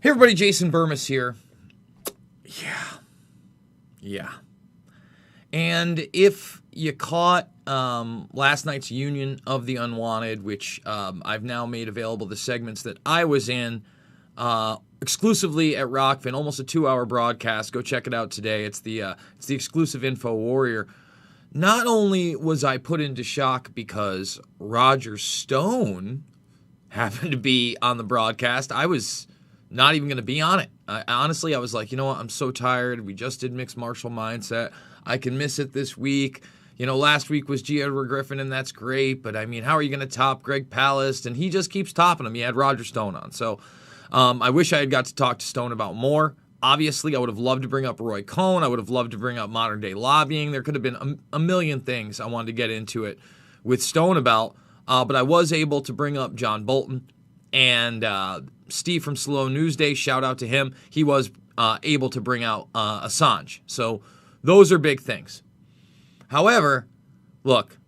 Hey everybody, Jason Burmis here. Yeah. And if you caught last night's Union of the Unwanted, which I've now made available the segments that I was in exclusively at Rockfin, almost a 2-hour broadcast. Go check it out today. It's the exclusive Info Warrior. Not only was I put into shock because Roger Stone happened to be on the broadcast, I was not even going to be on it. Honestly, I was like, you know what? I'm so tired. We just did Mixed Martial Mindset. I can miss it this week. You know, last week was G. Edward Griffin, and that's great. But, I mean, how are you going to top Greg Palast? And he just keeps topping him. He had Roger Stone on. So I wish I had got to talk to Stone about more. Obviously, I would have loved to bring up Roy Cohn. I would have loved to bring up modern-day lobbying. There could have been a million things I wanted to get into it with Stone about. But I was able to bring up John Bolton and Steve from Slow News Day. Shout out to him. He was able to bring out Assange. So those are big things. However, look,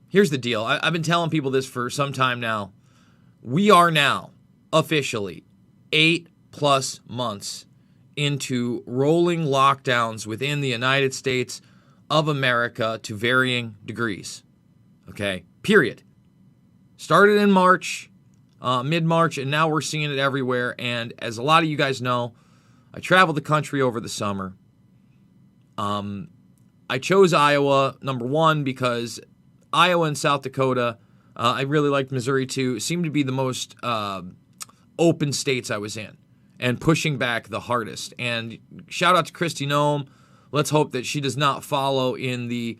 here's the deal. I've been telling people this for some time now. We are now officially 8+ months into rolling lockdowns within the United States of America to varying degrees. Okay, period. Started in March, mid-March, and now we're seeing it everywhere. And as a lot of you guys know, I traveled the country over the summer. I chose Iowa, number one, because Iowa and South Dakota, I really liked Missouri too, seemed to be the most open states I was in and pushing back the hardest. And shout out to Kristi Noem. Let's hope that she does not follow in the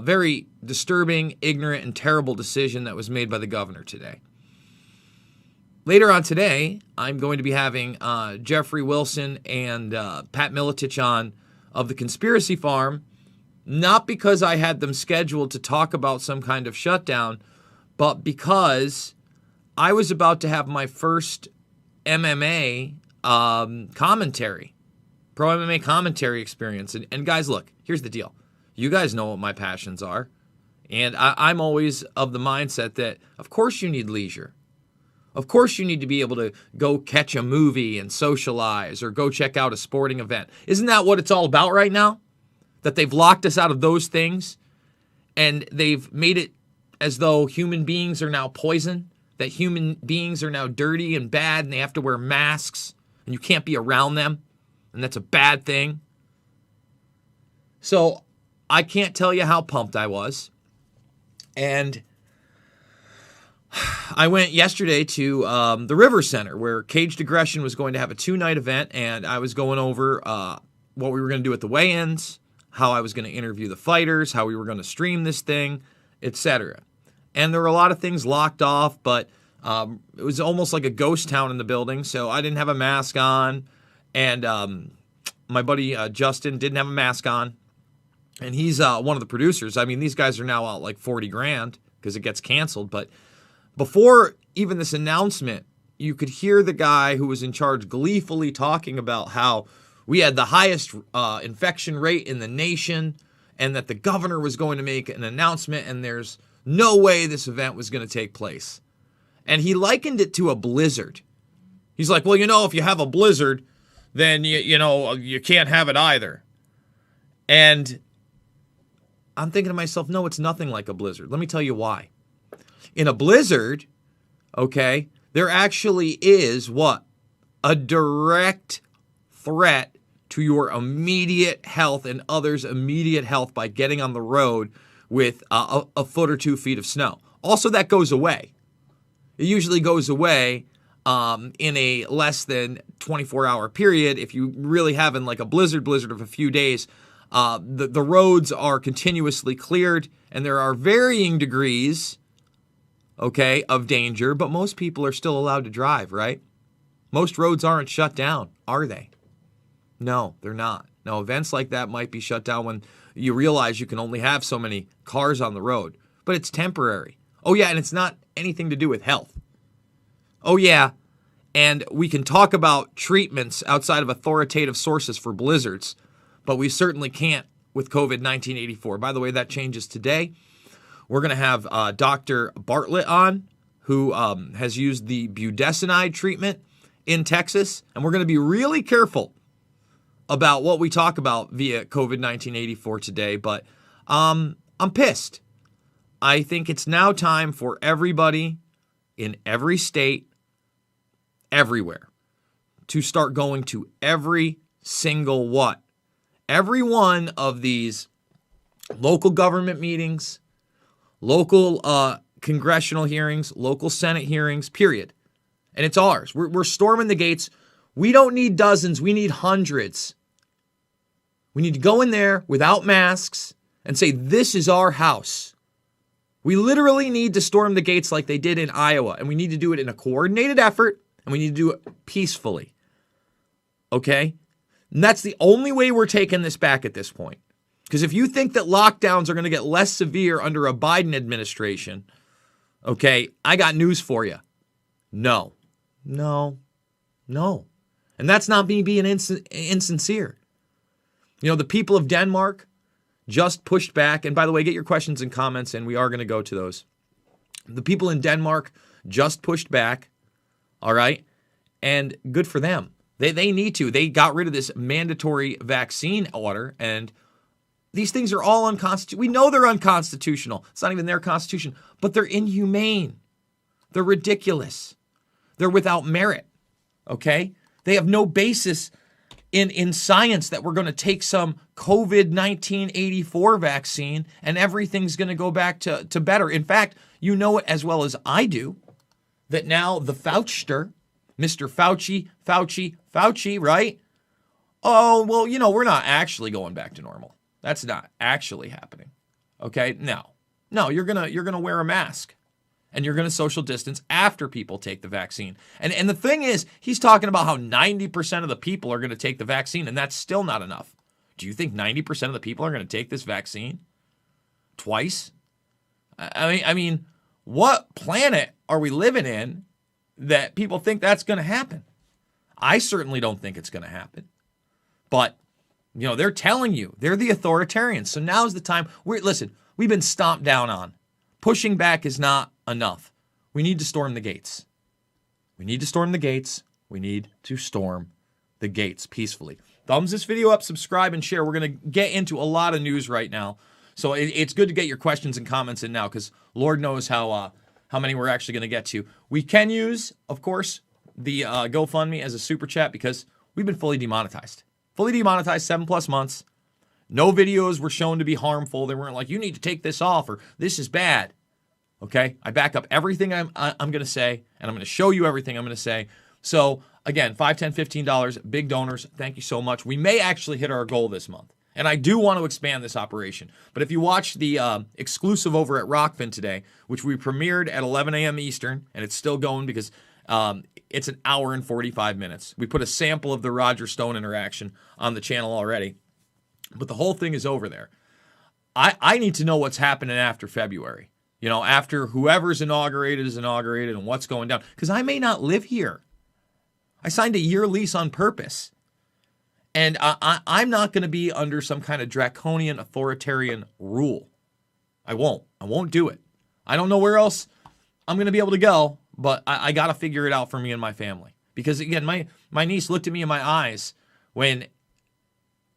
very disturbing, ignorant, and terrible decision that was made by the governor today. Later on today, I'm going to be having Jeffrey Wilson and Pat Miletich on of the Conspiracy Farm, not because I had them scheduled to talk about some kind of shutdown, but because I was about to have my first MMA commentary, pro MMA commentary experience. And guys, look, here's the deal. You guys know what my passions are. And I'm always of the mindset that, of course, you need leisure. Of course, you need to be able to go catch a movie and socialize or go check out a sporting event. Isn't that what it's all about right now? That they've locked us out of those things and they've made it as though human beings are now poison, that human beings are now dirty and bad and they have to wear masks and you can't be around them, and that's a bad thing. So I can't tell you how pumped I was. And I went yesterday to the River Center where Caged Aggression was going to have a 2-night event, and I was going over what we were going to do at the weigh-ins, how I was going to interview the fighters, how we were going to stream this thing, etc. And there were a lot of things locked off, but it was almost like a ghost town in the building, so I didn't have a mask on, and my buddy Justin didn't have a mask on, and he's one of the producers. I mean, these guys are now out like $40,000 because it gets canceled, but before even this announcement, you could hear the guy who was in charge gleefully talking about how we had the highest infection rate in the nation and that the governor was going to make an announcement and there's no way this event was going to take place. And he likened it to a blizzard. He's like, well, you know, if you have a blizzard, then, you can't have it either. And I'm thinking to myself, no, it's nothing like a blizzard. Let me tell you why. In a blizzard, okay, there actually is what? A direct threat to your immediate health and others' immediate health by getting on the road with a foot or 2 feet of snow. Also, that goes away. It usually goes away in a less than 24-hour period. If you really having like a blizzard of a few days, the roads are continuously cleared, and there are varying degrees, okay, of danger, but most people are still allowed to drive, right? Most roads aren't shut down, are they? No, they're not. Now, events like that might be shut down when you realize you can only have so many cars on the road, but it's temporary. Oh, yeah, and it's not anything to do with health. Oh, yeah, and we can talk about treatments outside of authoritative sources for blizzards, but we certainly can't with COVID-1984. By the way, that changes today. We're going to have Dr. Bartlett on, who has used the budesonide treatment. in Texas, and we're going to be really careful about what we talk about via COVID-19 84 today, but I'm pissed. I think it's now time for everybody in every state, everywhere, to start going to every single what? Every one of these local government meetings, local congressional hearings, local Senate hearings, period. And it's ours. We're storming the gates. We don't need dozens. We need hundreds. We need to go in there without masks and say, this is our house. We literally need to storm the gates like they did in Iowa. And we need to do it in a coordinated effort. And we need to do it peacefully. Okay? And that's the only way we're taking this back at this point. Because if you think that lockdowns are going to get less severe under a Biden administration, okay, I got news for you. No. And that's not me being insincere. You know, the people of Denmark just pushed back. And by the way, get your questions and comments, and we are going to go to those. The people in Denmark just pushed back, all right? And good for them. They need to. They got rid of this mandatory vaccine order, and these things are all unconstitutional. We know they're unconstitutional. It's not even their constitution, but they're inhumane. They're ridiculous. They're without merit, okay? They have no basis in science that we're going to take some COVID-19 84 vaccine and everything's going to go back to better. In fact, you know it as well as I do that now the Fauchster, Mr. Fauci, right? Oh, well, you know, we're not actually going back to normal. That's not actually happening. Okay? No, you're going to wear a mask. And you're going to social distance after people take the vaccine. And the thing is, he's talking about how 90% of the people are going to take the vaccine, and that's still not enough. Do you think 90% of the people are going to take this vaccine twice? I mean, what planet are we living in that people think that's going to happen? I certainly don't think it's going to happen. But, you know, they're telling you. They're the authoritarians. So now's the time. Listen, we've been stomped down on. Pushing back is not enough. We need to storm the gates. We need to storm the gates. We need to storm the gates peacefully. Thumbs this video up, subscribe, and share. We're going to get into a lot of news right now. So it's good to get your questions and comments in now because Lord knows how many we're actually going to get to. We can use, of course, the GoFundMe as a super chat because we've been fully demonetized. Fully demonetized 7+ months. No videos were shown to be harmful. They weren't like, you need to take this off or this is bad. Okay? I back up everything I'm going to say, and I'm going to show you everything I'm going to say. So, again, $5, $10, $15, big donors. Thank you so much. We may actually hit our goal this month. And I do want to expand this operation. But if you watch the exclusive over at Rockfin today, which we premiered at 11 a.m. Eastern, and it's still going because it's an hour and 45 minutes. We put a sample of the Roger Stone interaction on the channel already. But the whole thing is over there. I need to know what's happening after February. You know, after whoever's inaugurated is inaugurated and what's going down. Because I may not live here. I signed a year lease on purpose. And I'm not going to be under some kind of draconian authoritarian rule. I won't do it. I don't know where else I'm going to be able to go. But I got to figure it out for me and my family. Because, again, my niece looked at me in my eyes when,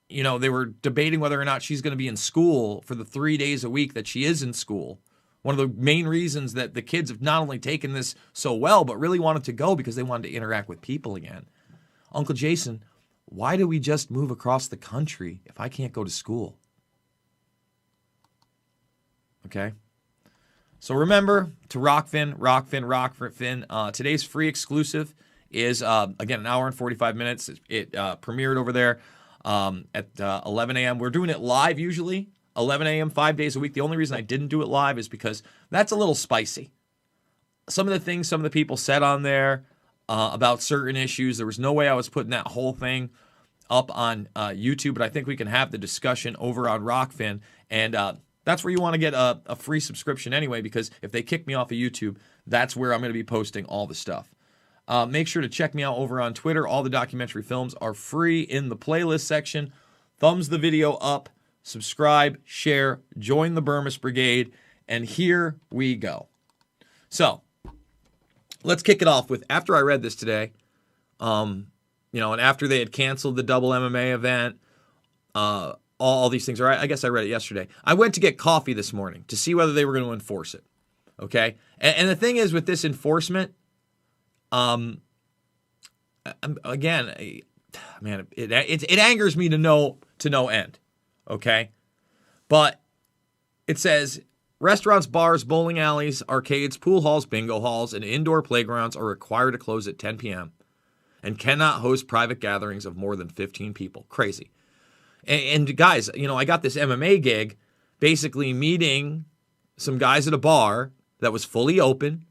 you know, they were debating whether or not she's going to be in school for the 3 days a week that she is in school. One of the main reasons that the kids have not only taken this so well, but really wanted to go because they wanted to interact with people again. Uncle Jason, why do we just move across the country if I can't go to school? Okay? So remember to Rockfin. Today's free exclusive is, again, an hour and 45 minutes. It premiered over there at 11 a.m. We're doing it live usually, 11 a.m., 5 days a week. The only reason I didn't do it live is because that's a little spicy. Some of the things some of the people said on there about certain issues, there was no way I was putting that whole thing up on YouTube, but I think we can have the discussion over on Rockfin, and that's where you want to get a free subscription anyway, because if they kick me off of YouTube, that's where I'm going to be posting all the stuff. Make sure to check me out over on Twitter. All the documentary films are free in the playlist section. Thumbs the video up, subscribe, share, join the Burmis Brigade, and here we go. So, let's kick it off with, after I read this today, And after they had canceled the double MMA event, all these things, or I guess I read it yesterday. I went to get coffee this morning to see whether they were going to enforce it. Okay. And the thing is with this enforcement, again, man, it angers me to no end. Okay. But it says restaurants, bars, bowling alleys, arcades, pool halls, bingo halls, and indoor playgrounds are required to close at 10 p.m. and cannot host private gatherings of more than 15 people. Crazy. And guys, I got this MMA gig basically meeting some guys at a bar that was fully open.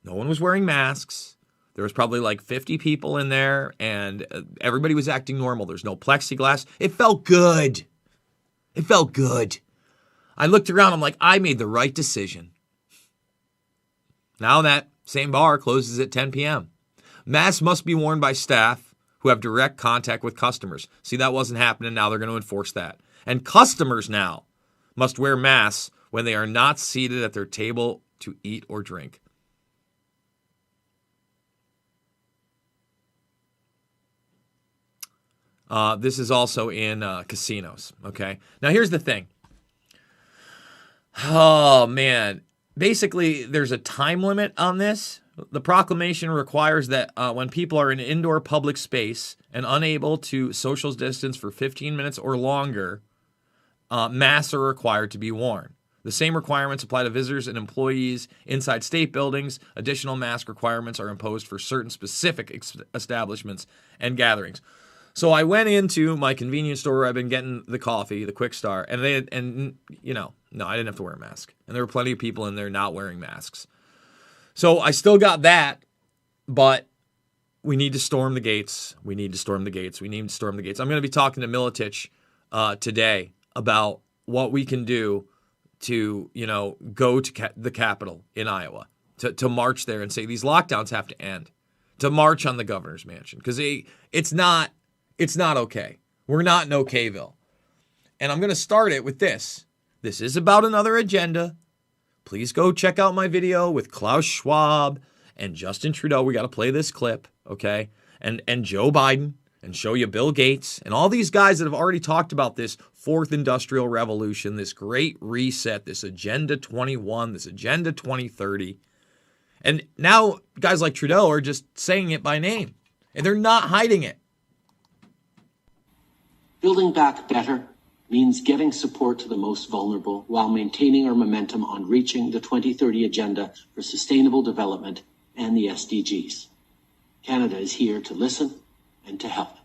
No one was wearing masks. There was probably like 50 people in there, and everybody was acting normal. There's no plexiglass. It felt good. It felt good. I looked around. I'm like, I made the right decision. Now that same bar closes at 10 p.m. Masks must be worn by staff who have direct contact with customers. See, that wasn't happening. Now they're going to enforce that. And customers now must wear masks when they are not seated at their table to eat or drink. This is also in casinos, okay? Now, here's the thing. Oh, man. Basically, there's a time limit on this. The proclamation requires that when people are in an indoor public space and unable to social distance for 15 minutes or longer, masks are required to be worn. The same requirements apply to visitors and employees inside state buildings. Additional mask requirements are imposed for certain specific establishments and gatherings. So I went into my convenience store where I've been getting the coffee, the Quick Star, and no, I didn't have to wear a mask. And there were plenty of people in there not wearing masks. So I still got that, but we need to storm the gates. We need to storm the gates. We need to storm the gates. I'm going to be talking to Militich today about what we can do to, go to the Capitol in Iowa, to march there and say these lockdowns have to end, to march on the governor's mansion, because it's not okay. We're not in Okayville. And I'm going to start it with this. This is about another agenda. Please go check out my video with Klaus Schwab and Justin Trudeau. We got to play this clip, okay? And Joe Biden, and show you Bill Gates and all these guys that have already talked about this fourth industrial revolution, this great reset, this Agenda 21, this Agenda 2030. And now guys like Trudeau are just saying it by name, and they're not hiding it. Building back better means getting support to the most vulnerable while maintaining our momentum on reaching the 2030 Agenda for Sustainable Development and the SDGs. Canada is here to listen and to help.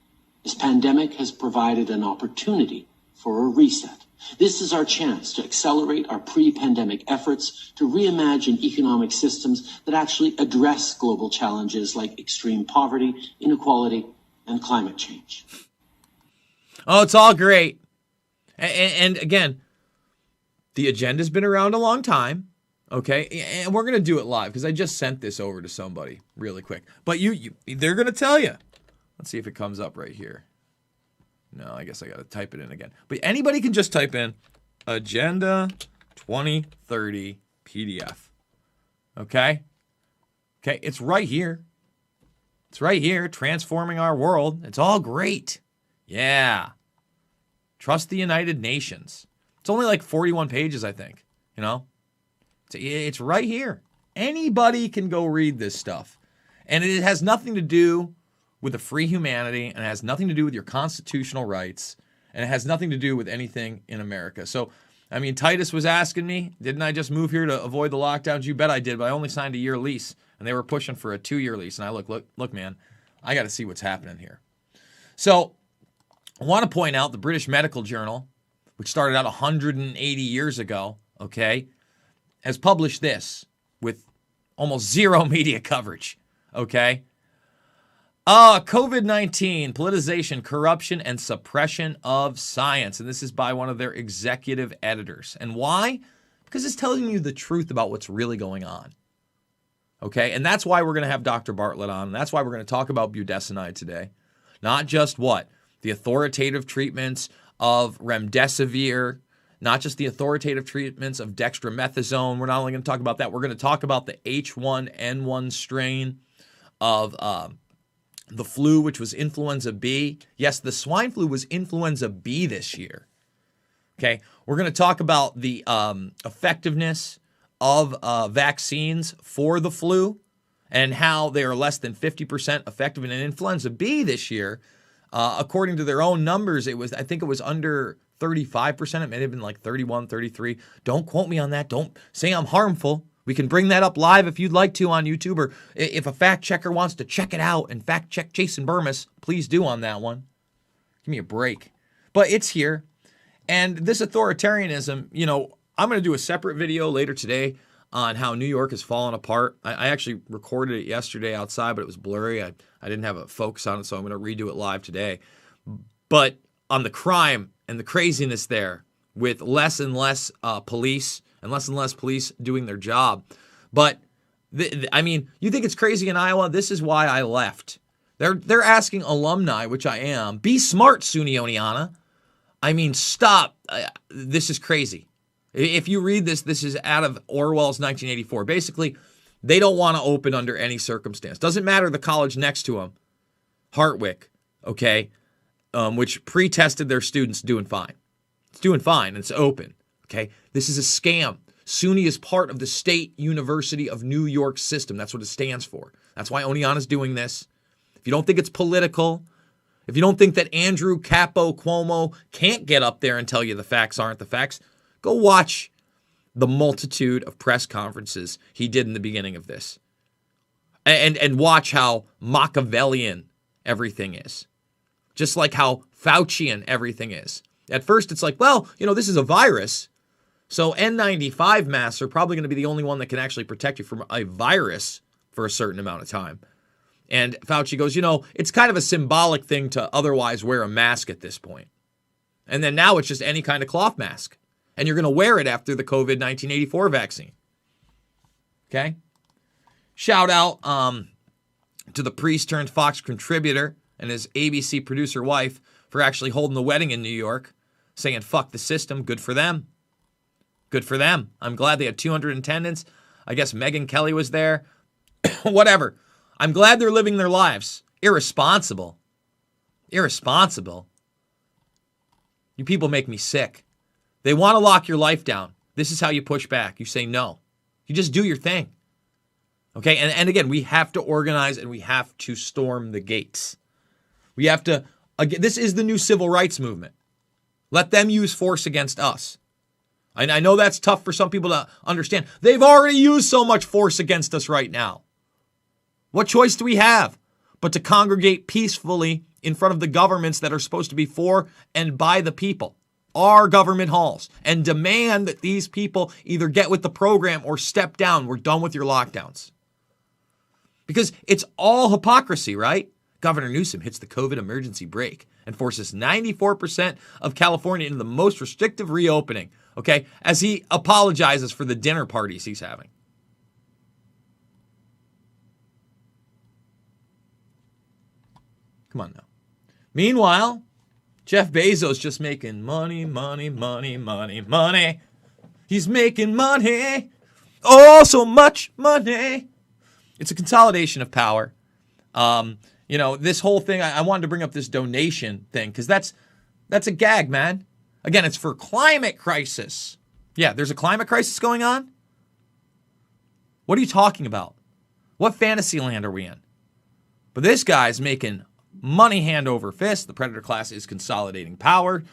This pandemic has provided an opportunity for a reset. This is our chance to accelerate our pre-pandemic efforts to reimagine economic systems that actually address global challenges like extreme poverty, inequality, and climate change. Oh, it's all great. And again, the agenda's been around a long time, okay? And we're going to do it live because I just sent this over to somebody really quick. But they're going to tell you. Let's see if it comes up right here. No, I guess I got to type it in again. But anybody can just type in Agenda 2030 PDF. Okay? Okay, it's right here. It's right here, transforming our world. It's all great. Yeah. Trust the United Nations. It's only like 41 pages, I think. It's right here. Anybody can go read this stuff. And it has nothing to do with a free humanity, and it has nothing to do with your constitutional rights, and it has nothing to do with anything in America. So, Titus was asking me, didn't I just move here to avoid the lockdowns? You bet I did, but I only signed a year lease, and they were pushing for a 2-year lease. And I look, man, I got to see what's happening here. So, I want to point out the British Medical Journal, which started out 180 years ago, okay, has published this with almost zero media coverage, okay? COVID-19, politicization, corruption, and suppression of science. And this is by one of their executive editors. And why? Because it's telling you the truth about what's really going on. Okay? And that's why we're going to have Dr. Bartlett on. And that's why we're going to talk about budesonide today. Not just what? The authoritative treatments of remdesivir, not just the authoritative treatments of dextromethasone. We're not only going to talk about that, we're going to talk about the H1N1 strain of the flu, which was influenza B. Yes, the swine flu was influenza B this year. Okay, we're going to talk about the effectiveness of vaccines for the flu and how they are less than 50% effective in influenza B this year. According to their own numbers, I think it was under 35%. It may have been like 31, 33. Don't quote me on that. Don't say I'm harmful. We can bring that up live if you'd like to on YouTube, or if a fact checker wants to check it out and fact check Jason Burmis, please do on that one. Give me a break. But it's here. And this authoritarianism, I'm going to do a separate video later today on how New York has fallen apart. I actually recorded it yesterday outside, but it was blurry. I didn't have a focus on it, so I'm going to redo it live today. But on the crime and the craziness there, with less and less police doing their job. But, you think it's crazy in Iowa? This is why I left. They're asking alumni, which I am, be smart, SUNY Oneonta. Stop. This is crazy. If you read this is out of Orwell's 1984. Basically, they don't want to open under any circumstance. Doesn't matter the college next to them, Hartwick, okay, which pre-tested their students doing fine. It's doing fine, and it's open, okay? This is a scam. SUNY is part of the State University of New York system. That's what it stands for. That's why Oneonta's doing this. If you don't think it's political, if you don't think that Andrew Capo Cuomo can't get up there and tell you the facts aren't the facts, go watch the multitude of press conferences he did in the beginning of this. And watch how Machiavellian everything is. Just like how Faucian everything is. At first, it's like, well, this is a virus. So N95 masks are probably going to be the only one that can actually protect you from a virus for a certain amount of time. And Fauci goes, it's kind of a symbolic thing to otherwise wear a mask at this point. And then now it's just any kind of cloth mask. And you're going to wear it after the COVID 1984 vaccine. Okay? Shout out to the priest turned Fox contributor and his ABC producer wife for actually holding the wedding in New York, saying, fuck the system. Good for them. Good for them. I'm glad they had 200 attendants. I guess Megyn Kelly was there. Whatever. I'm glad they're living their lives. Irresponsible. Irresponsible. You people make me sick. They want to lock your life down. This is how you push back. You say no. You just do your thing. Okay? And again, we have to organize and we have to storm the gates. We have to, again, this is the new civil rights movement. Let them use force against us. I know that's tough for some people to understand. They've already used so much force against us right now. What choice do we have but to congregate peacefully in front of the governments that are supposed to be for and by the people, our government halls, and demand that these people either get with the program or step down. We're done with your lockdowns. Because it's all hypocrisy, right? Governor Newsom hits the COVID emergency brake and forces 94% of California into the most restrictive reopening, okay, as he apologizes for the dinner parties he's having. Come on now. Meanwhile, Jeff Bezos just making money. He's making money. Oh, so much money. It's a consolidation of power. This whole thing, I wanted to bring up this donation thing because that's a gag, man. Again, it's for climate crisis. Yeah, there's a climate crisis going on? What are you talking about? What fantasy land are we in? But this guy's making money hand over fist. The predator class is consolidating power.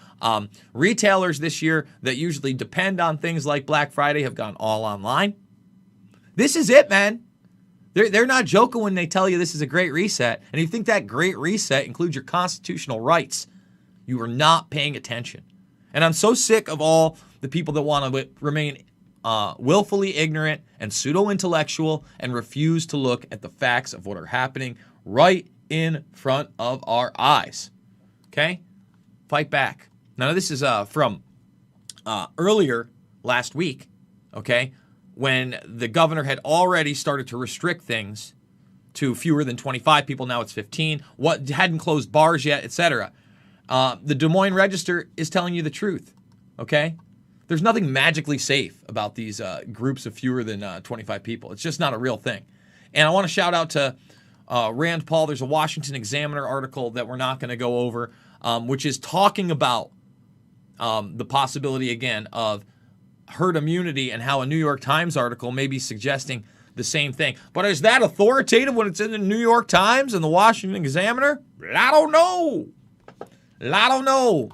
Retailers this year that usually depend on things like Black Friday have gone all online. This is it, man. They're not joking when they tell you this is a great reset. And you think that great reset includes your constitutional rights. You are not paying attention. And I'm so sick of all the people that want to remain willfully ignorant and pseudo-intellectual and refuse to look at the facts of what are happening right in front of our eyes. Okay? Fight back. Now, this is from earlier last week, okay, when the governor had already started to restrict things to fewer than 25 people. Now it's 15. What hadn't closed bars yet, etc. The Des Moines Register is telling you the truth, okay? There's nothing magically safe about these groups of fewer than 25 people. It's just not a real thing. And I want to shout out to Rand Paul, there's a Washington Examiner article that we're not going to go over, which is talking about the possibility, again, of herd immunity and how a New York Times article may be suggesting the same thing. But is that authoritative when it's in the New York Times and the Washington Examiner? I don't know.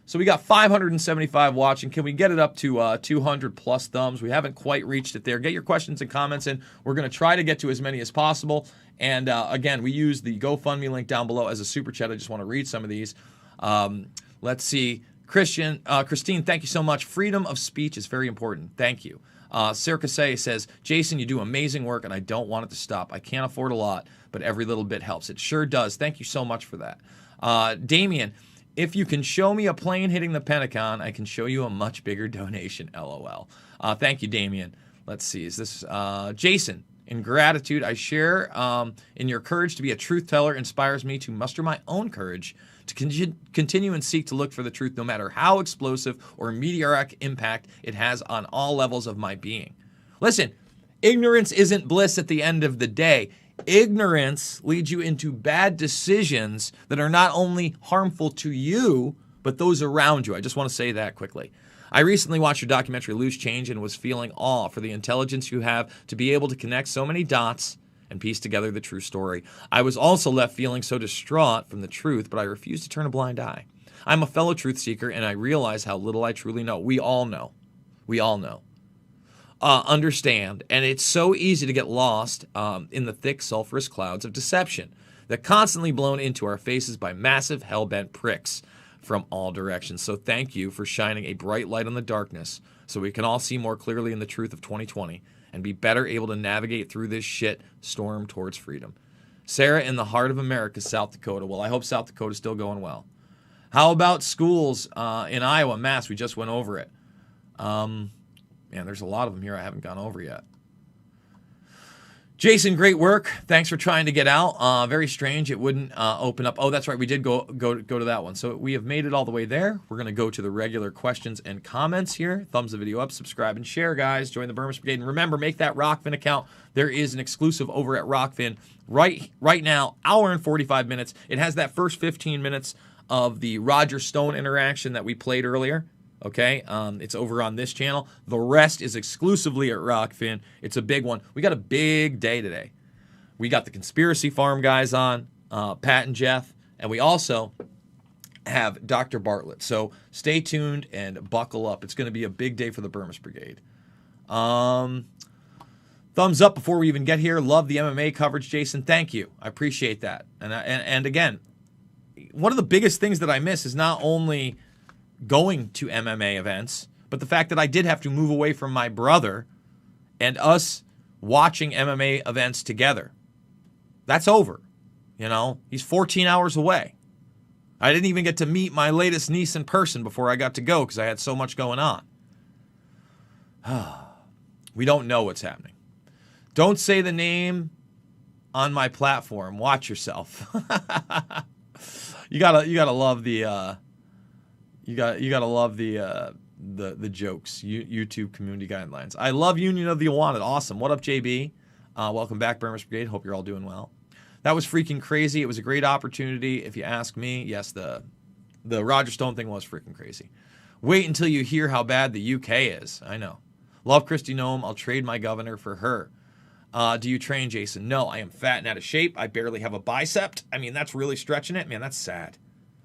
So we got 575 watching. Can we get it up to 200 plus thumbs? We haven't quite reached it there. Get your questions and comments in. We're going to try to get to as many as possible. And again, we use the GoFundMe link down below as a super chat. I just want to read some of these. Let's see. Christine, thank you so much. Freedom of speech is very important. Thank you. Sarah Cassay says, Jason, you do amazing work, and I don't want it to stop. I can't afford a lot, but every little bit helps. It sure does. Thank you so much for that. Damien, if you can show me a plane hitting the Pentagon, I can show you a much bigger donation, LOL. Thank you, Damien. Let's see. Is this Jason? In gratitude, I share in your courage to be a truth teller inspires me to muster my own courage to continue and seek to look for the truth, no matter how explosive or meteoric impact it has on all levels of my being. Listen, ignorance isn't bliss at the end of the day. Ignorance leads you into bad decisions that are not only harmful to you, but those around you. I just want to say that quickly. I recently watched your documentary Loose Change and was feeling awe for the intelligence you have to be able to connect so many dots and piece together the true story. I was also left feeling so distraught from the truth, but I refuse to turn a blind eye. I'm a fellow truth seeker, and I realize how little I truly know. We all know. Understand, and it's so easy to get lost in the thick, sulfurous clouds of deception that constantly blown into our faces by massive, hell-bent pricks from all directions. So thank you for shining a bright light on the darkness so we can all see more clearly in the truth of 2020 and be better able to navigate through this shit storm towards freedom. Sarah, in the heart of America, South Dakota. Well, I hope South Dakota's still going well. How about schools in Iowa, Mass? We just went over it. Man, there's a lot of them here I haven't gone over yet. Jason, great work. Thanks for trying to get out. Very strange it wouldn't open up. Oh, that's right. We did go to that one. So we have made it all the way there. We're going to go to the regular questions and comments here. Thumbs the video up, subscribe, and share, guys. Join the Burmese Brigade. And remember, make that Rockfin account. There is an exclusive over at Rockfin right now, hour and 45 minutes. It has that first 15 minutes of the Roger Stone interaction that we played earlier. Okay, it's over on this channel. The rest is exclusively at Rockfin. It's a big one. We got a big day today. We got the Conspiracy Farm guys on, Pat and Jeff, and we also have Dr. Bartlett. So stay tuned and buckle up. It's going to be a big day for the Burmese Brigade. Thumbs up before we even get here. Love the MMA coverage, Jason. Thank you. I appreciate that. And again, one of the biggest things that I miss is not only going to MMA events, but the fact that I did have to move away from my brother and us watching MMA events together. That's over. You know, he's 14 hours away. I didn't even get to meet my latest niece in person before I got to go because I had so much going on. We don't know what's happening. Don't say the name on my platform. Watch yourself. You gotta love the You gotta love the jokes. YouTube community guidelines. I love Union of the Oneonta. Awesome. What up, JB? Welcome back, Burmese Brigade. Hope you're all doing well. That was freaking crazy. It was a great opportunity, if you ask me. Yes, the Roger Stone thing was freaking crazy. Wait until you hear how bad the UK is. I know. Love Kristi Noem. I'll trade my governor for her. Do you train, Jason? No, I am fat and out of shape. I barely have a bicep. I mean, that's really stretching it. Man, that's sad.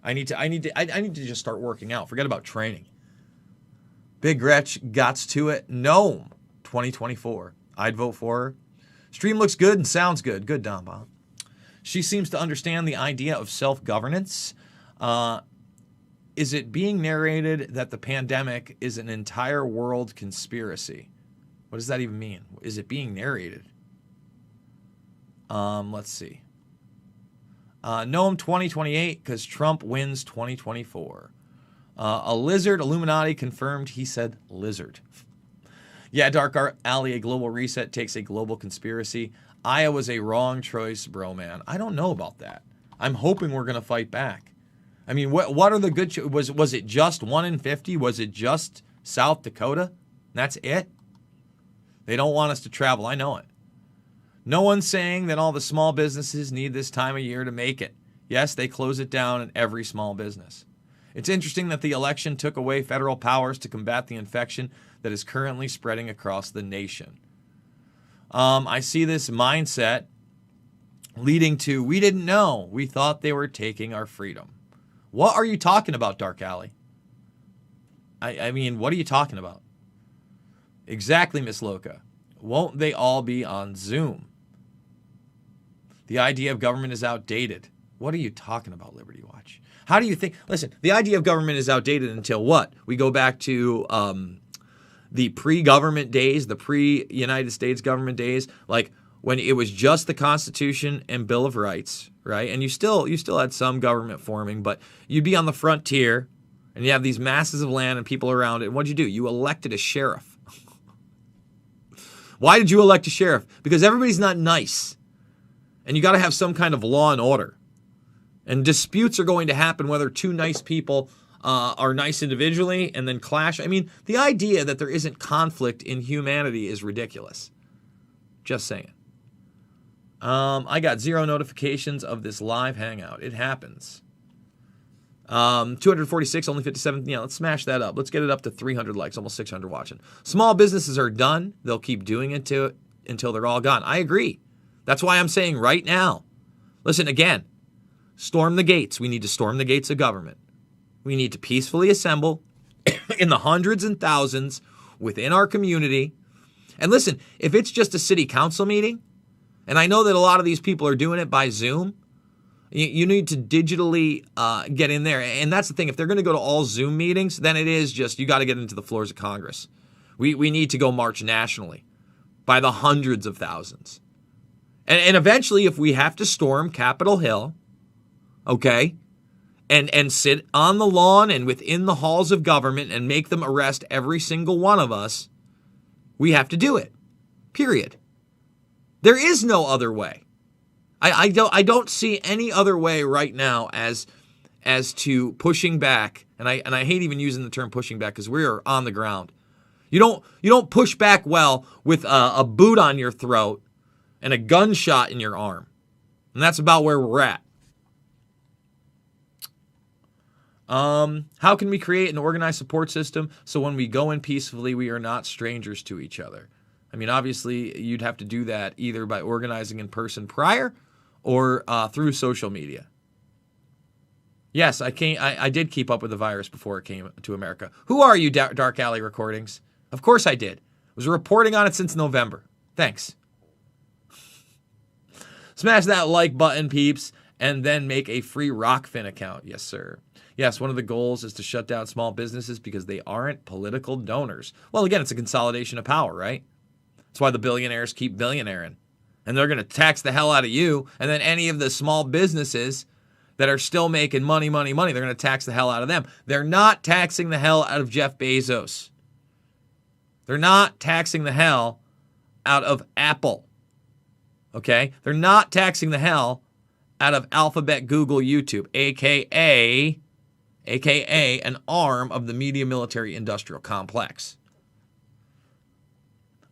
I need to just start working out. Forget about training. Big Gretch gots to it. Gnome 2024. I'd vote for her. Stream looks good and sounds good. Good, Don Bob. She seems to understand the idea of self-governance. Is it being narrated that the pandemic is an entire world conspiracy? What does that even mean? Is it being narrated? Let's see. Noam 2028 because Trump wins 2024. A lizard Illuminati confirmed. He said lizard. Yeah, Dark Alley, a global reset takes a global conspiracy. Iowa's a wrong choice, bro, man. I don't know about that. I'm hoping we're going to fight back. I mean, what are the good... Was it just 1 in 50? Was it just South Dakota? That's it? They don't want us to travel. I know it. No one's saying that all the small businesses need this time of year to make it. Yes, they close it down in every small business. It's interesting that the election took away federal powers to combat the infection that is currently spreading across the nation. I see this mindset leading to, we didn't know. We thought they were taking our freedom. What are you talking about, Dark Alley? I mean, what are you talking about? Exactly, Miss Loca. Won't they all be on Zoom? The idea of government is outdated. What are you talking about, Liberty Watch? How do you think? Listen, the idea of government is outdated until what? We go back to the pre-government days, the pre-United States government days, like when it was just the Constitution and Bill of Rights, right? And you still had some government forming, but you'd be on the frontier and you have these masses of land and people around it. And what'd you do? You elected a sheriff. Why did you elect a sheriff? Because everybody's not nice. And you got to have some kind of law and order. And disputes are going to happen whether two nice people are nice individually and then clash. I mean, the idea that there isn't conflict in humanity is ridiculous. Just saying. I got 0 notifications of this live hangout. It happens. 246, only 57. Yeah, let's smash that up. Let's get it up to 300 likes, almost 600 watching. Small businesses are done. They'll keep doing it until they're all gone. I agree. That's why I'm saying right now, listen again, storm the gates. We need to storm the gates of government. We need to peacefully assemble in the hundreds and thousands within our community. And listen, if it's just a city council meeting, and I know that a lot of these people are doing it by Zoom, you need to digitally get in there. And that's the thing. If they're going to go to all Zoom meetings, then it is just you got to get into the floors of Congress. We need to go march nationally by the hundreds of thousands. And eventually, if we have to storm Capitol Hill, okay, and sit on the lawn and within the halls of government and make them arrest every single one of us, we have to do it. Period. There is no other way. I don't see any other way right now as to pushing back, and I hate even using the term pushing back because we are on the ground. You don't push back well with a boot on your throat and a gunshot in your arm. And that's about where we're at. How can we create an organized support system so when we go in peacefully, we are not strangers to each other? I mean, obviously, you'd have to do that either by organizing in person prior or through social media. Yes, I did keep up with the virus before it came to America. Who are you, Dark Alley Recordings? Of course I did. Was reporting on it since November. Thanks. Smash that like button, peeps, and then make a free Rockfin account. Yes, sir. Yes, one of the goals is to shut down small businesses because they aren't political donors. Well, again, it's a consolidation of power, right? That's why the billionaires keep billionairing. And they're going to tax the hell out of you. And then any of the small businesses that are still making money, they're going to tax the hell out of them. They're not taxing the hell out of Jeff Bezos. They're not taxing the hell out of Apple. Okay? They're not taxing the hell out of Alphabet, Google, YouTube, a.k.a. an arm of the media military industrial complex.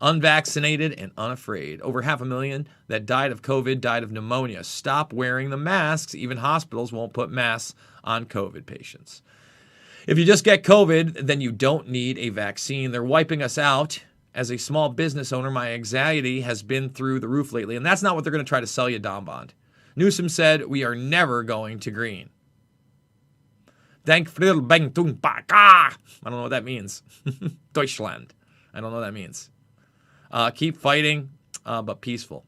Unvaccinated and unafraid. Over 500,000 that died of COVID died of pneumonia. Stop wearing the masks. Even hospitals won't put masks on COVID patients. If you just get COVID, then you don't need a vaccine. They're wiping us out. As a small business owner, my anxiety has been through the roof lately, and that's not what they're going to try to sell you, Don Bond. Newsom said, we are never going to green. I don't know what that means. Deutschland. I don't know what that means. Keep fighting, but peaceful.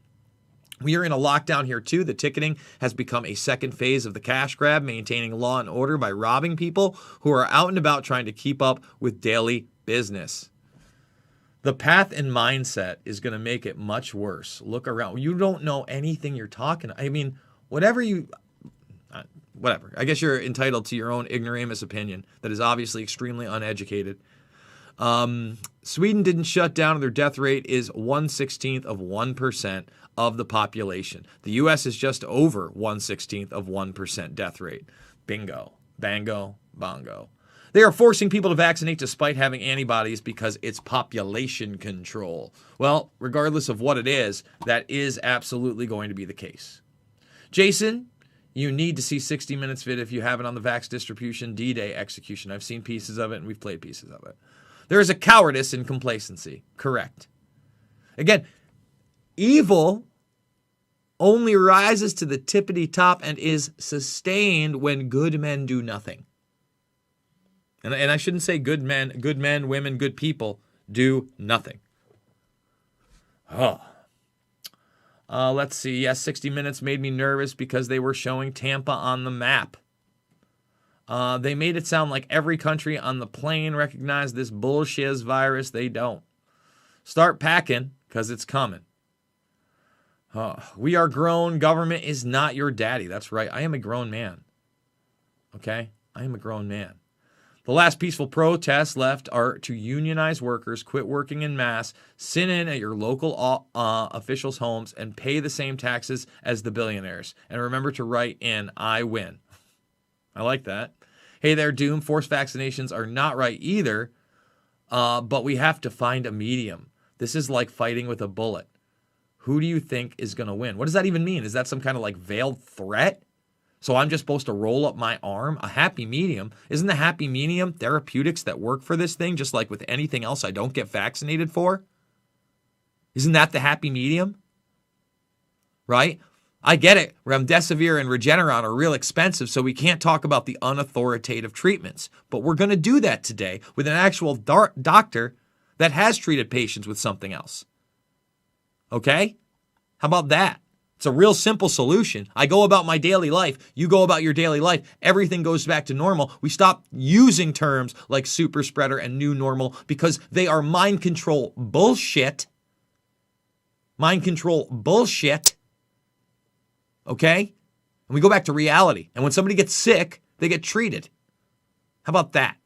We are in a lockdown here, too. The ticketing has become a second phase of the cash grab, maintaining law and order by robbing people who are out and about trying to keep up with daily business. The path and mindset is going to make it much worse. Look around. You don't know anything you're talking. I mean, whatever. I guess you're entitled to your own ignoramus opinion that is obviously extremely uneducated. Sweden didn't shut down, and their death rate is 1/16 of 1% of the population. The U.S. is just over 1/16 of 1% death rate. Bingo, bango, bongo. They are forcing people to vaccinate despite having antibodies because it's population control. Well, regardless of what it is, that is absolutely going to be the case. Jason, you need to see 60 Minutes vid if you haven't on the vax distribution D-Day execution. I've seen pieces of it and we've played pieces of it. There is a cowardice in complacency. Correct. Again, evil only rises to the tippity top and is sustained when good men do nothing. And I shouldn't say good men, women, good people do nothing. Oh. Let's see. Yes, 60 Minutes made me nervous because they were showing Tampa on the map. They made it sound like every country on the plane recognized this bullshit virus. They don't. Start packing because it's coming. We are grown. Government is not your daddy. That's right. I am a grown man. Okay? I am a grown man. The last peaceful protests left are to unionize workers, quit working en masse, sit in at your local officials' homes, and pay the same taxes as the billionaires. And remember to write in, I win. I like that. Hey there, Doom. Forced vaccinations are not right either, but we have to find a medium. This is like fighting with a bullet. Who do you think is going to win? What does that even mean? Is that some kind of like veiled threat? So I'm just supposed to roll up my arm? A happy medium? Isn't the happy medium therapeutics that work for this thing, just like with anything else I don't get vaccinated for? Isn't that the happy medium? Right? I get it. Remdesivir and Regeneron are real expensive, so we can't talk about the unauthoritative treatments. But we're going to do that today with an actual doctor that has treated patients with something else. Okay? How about that? It's a real simple solution. I go about my daily life. You go about your daily life. Everything goes back to normal. We stop using terms like super spreader and new normal because they are mind control bullshit. Mind control bullshit. Okay? And we go back to reality. And when somebody gets sick, they get treated. How about that?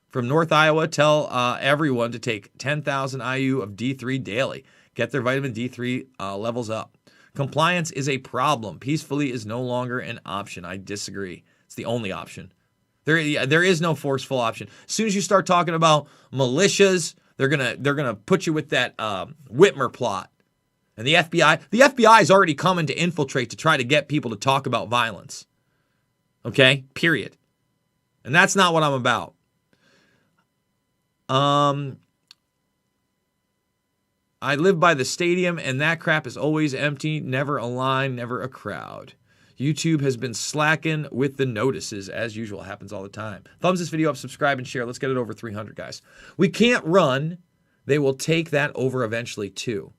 From North Iowa, tell everyone to take 10,000 IU of D3 daily. Get their vitamin D3 levels up. Compliance is a problem. Peacefully is no longer an option. I disagree. It's the only option. There is no forceful option. As soon as you start talking about militias, they're gonna put you with that Whitmer plot. And the FBI is already coming to infiltrate to try to get people to talk about violence. Okay? Period. And that's not what I'm about. I live by the stadium, and that crap is always empty, never a line, never a crowd. YouTube has been slacking with the notices, as usual. Happens all the time. Thumbs this video up, subscribe, and share. Let's get it over 300, guys. We can't run. They will take that over eventually, too.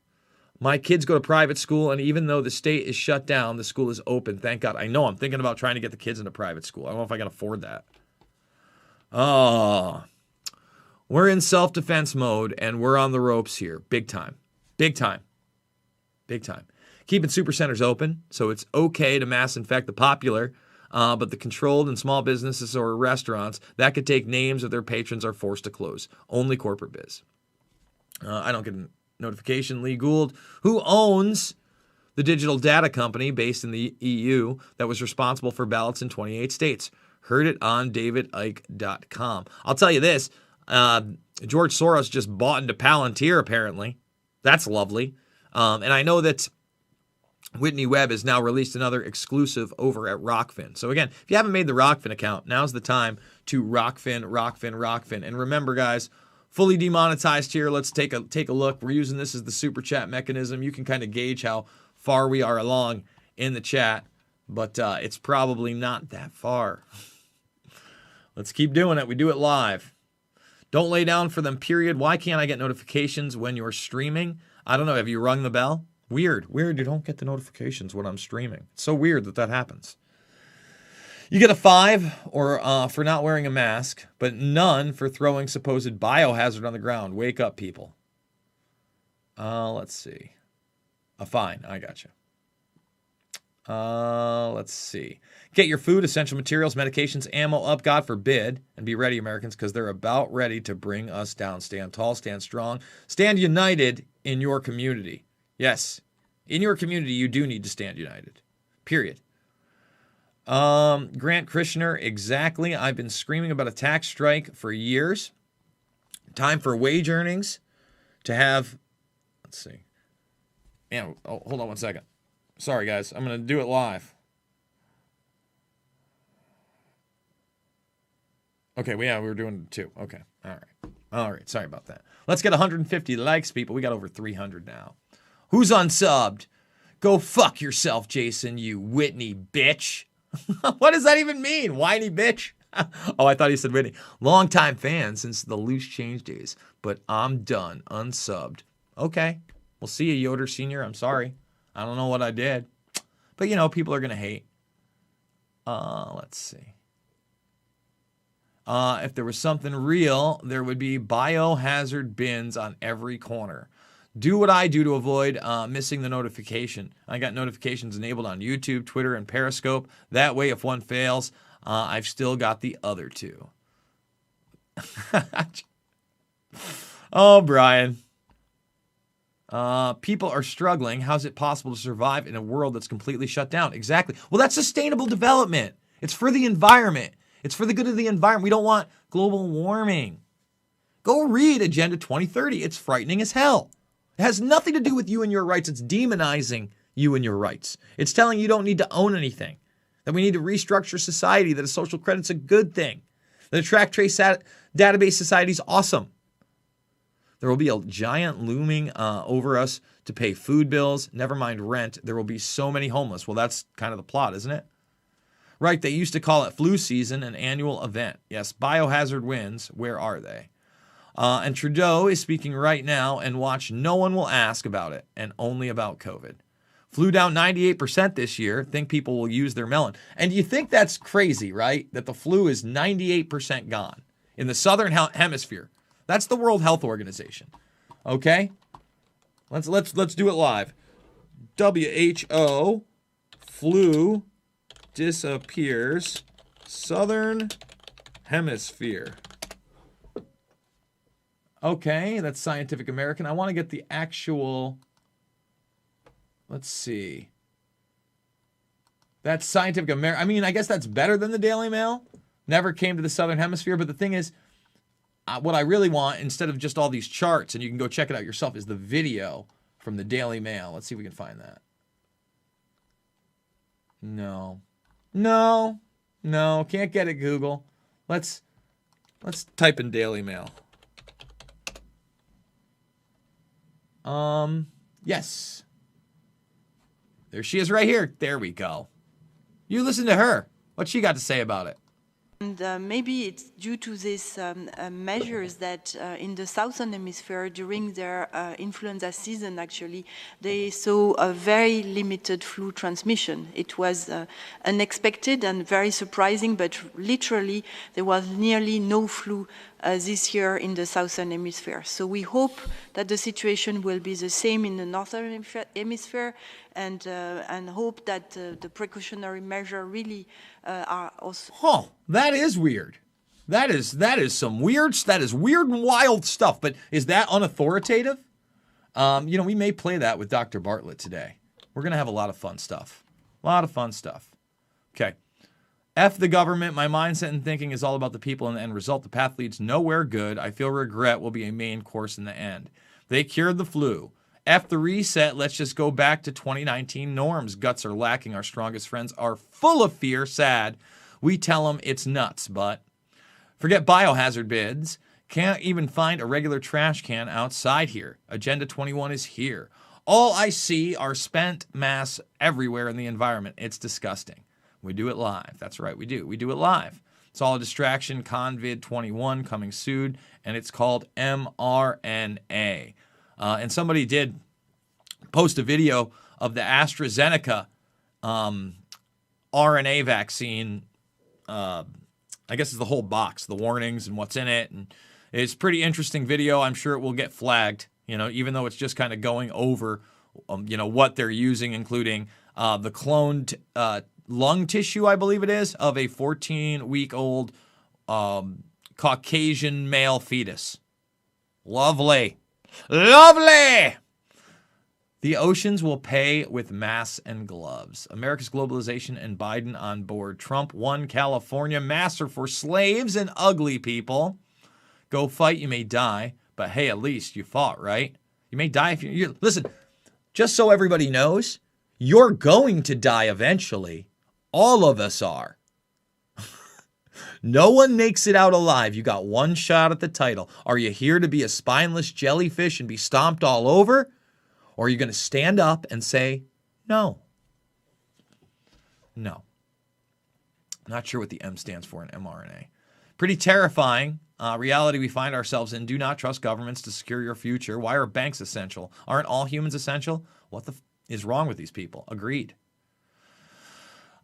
My kids go to private school, and even though the state is shut down, the school is open. Thank God. I know I'm thinking about trying to get the kids into private school. I don't know if I can afford that. Oh, we're in self-defense mode, and we're on the ropes here. Big time. Big time. Big time. Keeping super centers open, so it's okay to mass infect the popular, but the controlled and small businesses or restaurants, that could take names of their patrons are forced to close. Only corporate biz. I don't get a notification. Lee Gould, who owns the digital data company based in the EU that was responsible for ballots in 28 states. Heard it on davidike.com. I'll tell you this. George Soros just bought into Palantir, apparently. That's lovely. And I know that Whitney Webb has now released another exclusive over at Rockfin. So again, if you haven't made the Rockfin account, now's the time to Rockfin. And remember, guys, fully demonetized here. Let's take a look. We're using this as the super chat mechanism. You can kind of gauge how far we are along in the chat, but it's probably not that far. Let's keep doing it. We do it live. Don't lay down for them, period. Why can't I get notifications when you're streaming? I don't know. Have you rung the bell? Weird. You don't get the notifications when I'm streaming. It's so weird that happens. You get a 5 or for not wearing a mask, but none for throwing supposed biohazard on the ground. Wake up, people. Let's see. A fine. I gotcha. Let's see. Get your food, essential materials, medications, ammo up, God forbid, and be ready, Americans, because they're about ready to bring us down. Stand tall, stand strong, stand united in your community. Yes, in your community, you do need to stand united. Period. Grant Krishner, exactly. I've been screaming about a tax strike for years. Time for wage earnings to have, let's see. Yeah, oh, hold on one second. Sorry, guys. I'm going to do it live. Okay, we were doing it too. Okay, all right. Sorry about that. Let's get 150 likes, people. We got over 300 now. Who's unsubbed? Go fuck yourself, Jason, you Whitney bitch. What does that even mean? Whiny bitch? Oh, I thought he said Whitney. Longtime fan since the loose change days, but I'm done. Unsubbed. Okay. We'll see you, Yoder Sr. I'm sorry. I don't know what I did. But, people are going to hate. Let's see. If there was something real, there would be biohazard bins on every corner. Do what I do to avoid missing the notification. I got notifications enabled on YouTube, Twitter, and Periscope. That way, if one fails, I've still got the other two. Oh, Brian. People are struggling. How's it possible to survive in a world that's completely shut down? Exactly. Well, that's sustainable development. It's for the environment. It's for the good of the environment. We don't want global warming. Go read Agenda 2030. It's frightening as hell. It has nothing to do with you and your rights. It's demonizing you and your rights. It's telling you don't need to own anything, that we need to restructure society, that a social credit's a good thing, that a track trace database society is awesome. There will be a giant looming over us to pay food bills, never mind rent. There will be so many homeless. Well, that's kind of the plot, isn't it? Right, they used to call it flu season, an annual event. Yes, biohazard wins. Where are they? And Trudeau is speaking right now, and watch, no one will ask about it, and only about COVID. Flew down 98% this year. Think people will use their melon. And you think that's crazy, right? That the flu is 98% gone in the southern hemisphere. That's the World Health Organization. Okay? Let's do it live. WHO flu disappears southern hemisphere. Okay, that's Scientific American. I want to get the actual, let's see. That's Scientific American. I mean, I guess that's better than the Daily Mail. Never came to the southern hemisphere, but the thing is, what I really want, instead of just all these charts, and you can go check it out yourself, is the video from the Daily Mail. Let's see if we can find that. No, can't get it, Google. Let's type in Daily Mail. Yes. There she is right here. There we go. You listen to her. What she got to say about it? And maybe it's due to these measures that in the southern hemisphere during their influenza season, actually, they saw a very limited flu transmission. It was unexpected and very surprising, but literally there was nearly no flu this year in the southern hemisphere. So we hope that the situation will be the same in the northern hemisphere, and hope that the precautionary measure really are also. Huh, that is weird. That is weird and wild stuff. But is that unauthoritative? We may play that with Dr. Bartlett today. We're gonna have a lot of fun stuff. Okay. F the government. My mindset and thinking is all about the people and the end result. The path leads nowhere good. I feel regret will be a main course in the end. They cured the flu. F the reset. Let's just go back to 2019 norms. Guts are lacking. Our strongest friends are full of fear. Sad. We tell them it's nuts, but forget biohazard bids. Can't even find a regular trash can outside here. Agenda 21 is here. All I see are spent mass everywhere in the environment. It's disgusting. We do it live. That's right, we do. We do it live. It's all a distraction. Convid 21 coming soon, and it's called mRNA. And somebody did post a video of the AstraZeneca RNA vaccine. I guess it's the whole box, the warnings and what's in it. And it's a pretty interesting video. I'm sure it will get flagged, even though it's just kind of going over, what they're using, including the cloned lung tissue, I believe it is, of a 14-week-old Caucasian male fetus. Lovely. The oceans will pay with masks and gloves. America's globalization and Biden on board. Trump won California. Masks are for slaves and ugly people. Go fight, you may die. But hey, at least you fought, right? You may die if you listen, just so everybody knows, you're going to die eventually. All of us are. No one makes it out alive. You got one shot at the title. Are you here to be a spineless jellyfish and be stomped all over? Or are you going to stand up and say, no? No. Not sure what the M stands for in mRNA. Pretty terrifying reality we find ourselves in. Do not trust governments to secure your future. Why are banks essential? Aren't all humans essential? What the is wrong with these people? Agreed.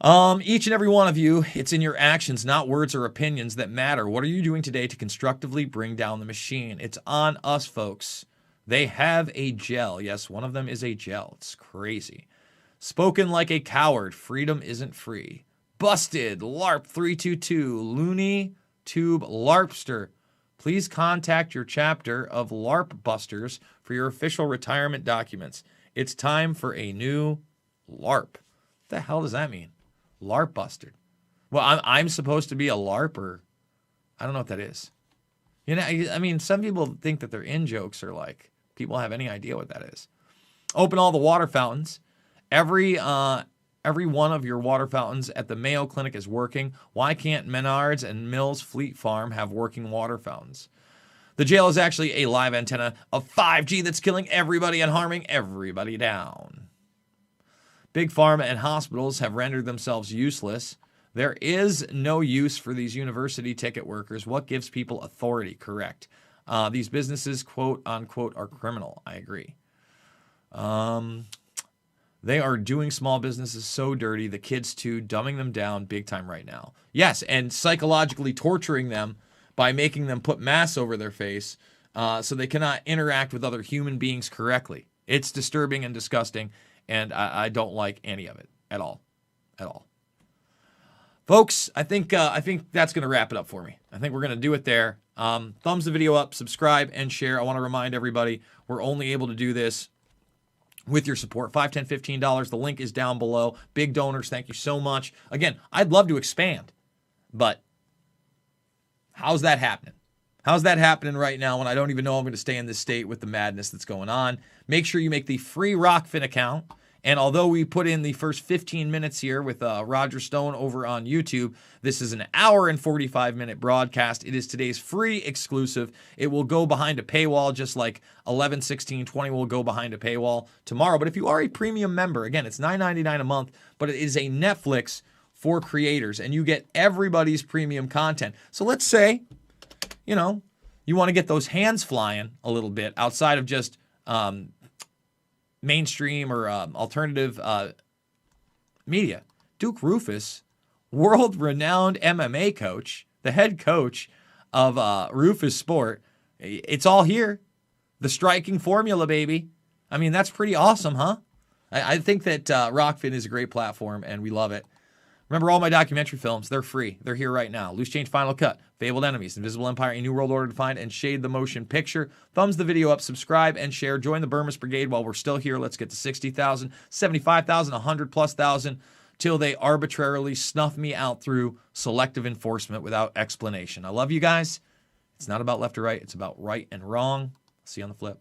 Each and every one of you, it's in your actions, not words or opinions, that matter. What are you doing today to constructively bring down the machine? It's on us, folks. They have a gel. Yes, one of them is a gel. It's crazy. Spoken like a coward. Freedom isn't free. Busted. LARP 322. Looney Tube LARPster. Please contact your chapter of LARP Busters for your official retirement documents. It's time for a new LARP. What the hell does that mean? LARP Buster. Well, I'm supposed to be a LARPer. I don't know what that is. You know, I mean, some people think that their in-jokes are like, people have any idea what that is. Open all the water fountains. Every one of your water fountains at the Mayo Clinic is working. Why can't Menards and Mills Fleet Farm have working water fountains? The jail is actually a live antenna of 5G that's killing everybody and harming everybody down. Big pharma and hospitals have rendered themselves useless. There is no use for these university ticket workers. What gives people authority? Correct. These businesses, quote unquote, are criminal. I agree. They are doing small businesses so dirty. The kids too, dumbing them down big time right now. Yes, and psychologically torturing them by making them put masks over their face so they cannot interact with other human beings correctly. It's disturbing and disgusting, and I don't like any of it at all. At all. Folks, I think that's going to wrap it up for me. I think we're going to do it there. Thumbs the video up, subscribe, and share. I want to remind everybody we're only able to do this with your support. $5, $10, $15. The link is down below. Big donors, thank you so much. Again, I'd love to expand, but how's that happening? How's that happening right now when I don't even know I'm going to stay in this state with the madness that's going on? Make sure you make the free Rockfin account. And although we put in the first 15 minutes here with Roger Stone over on YouTube, this is an hour and 45-minute broadcast. It is today's free exclusive. It will go behind a paywall, just like 11, 16, 20 will go behind a paywall tomorrow. But if you are a premium member, again, it's $9.99 a month, but it is a Netflix for creators, and you get everybody's premium content. So let's say, you know, you want to get those hands flying a little bit outside of just mainstream or alternative media. Duke Rufus, world-renowned MMA coach, the head coach of Rufus Sport. It's all here. The striking formula, baby. I mean, that's pretty awesome, huh? I think that Rockfin is a great platform, and we love it. Remember, all my documentary films, they're free. They're here right now. Loose Change Final Cut, Fabled Enemies, Invisible Empire, A New World Order Defined, and Shade the Motion Picture. Thumbs the video up, subscribe, and share. Join the Burmese Brigade while we're still here. Let's get to 60,000, 75,000, 100+ thousand, till they arbitrarily snuff me out through selective enforcement without explanation. I love you guys. It's not about left or right. It's about right and wrong. See you on the flip.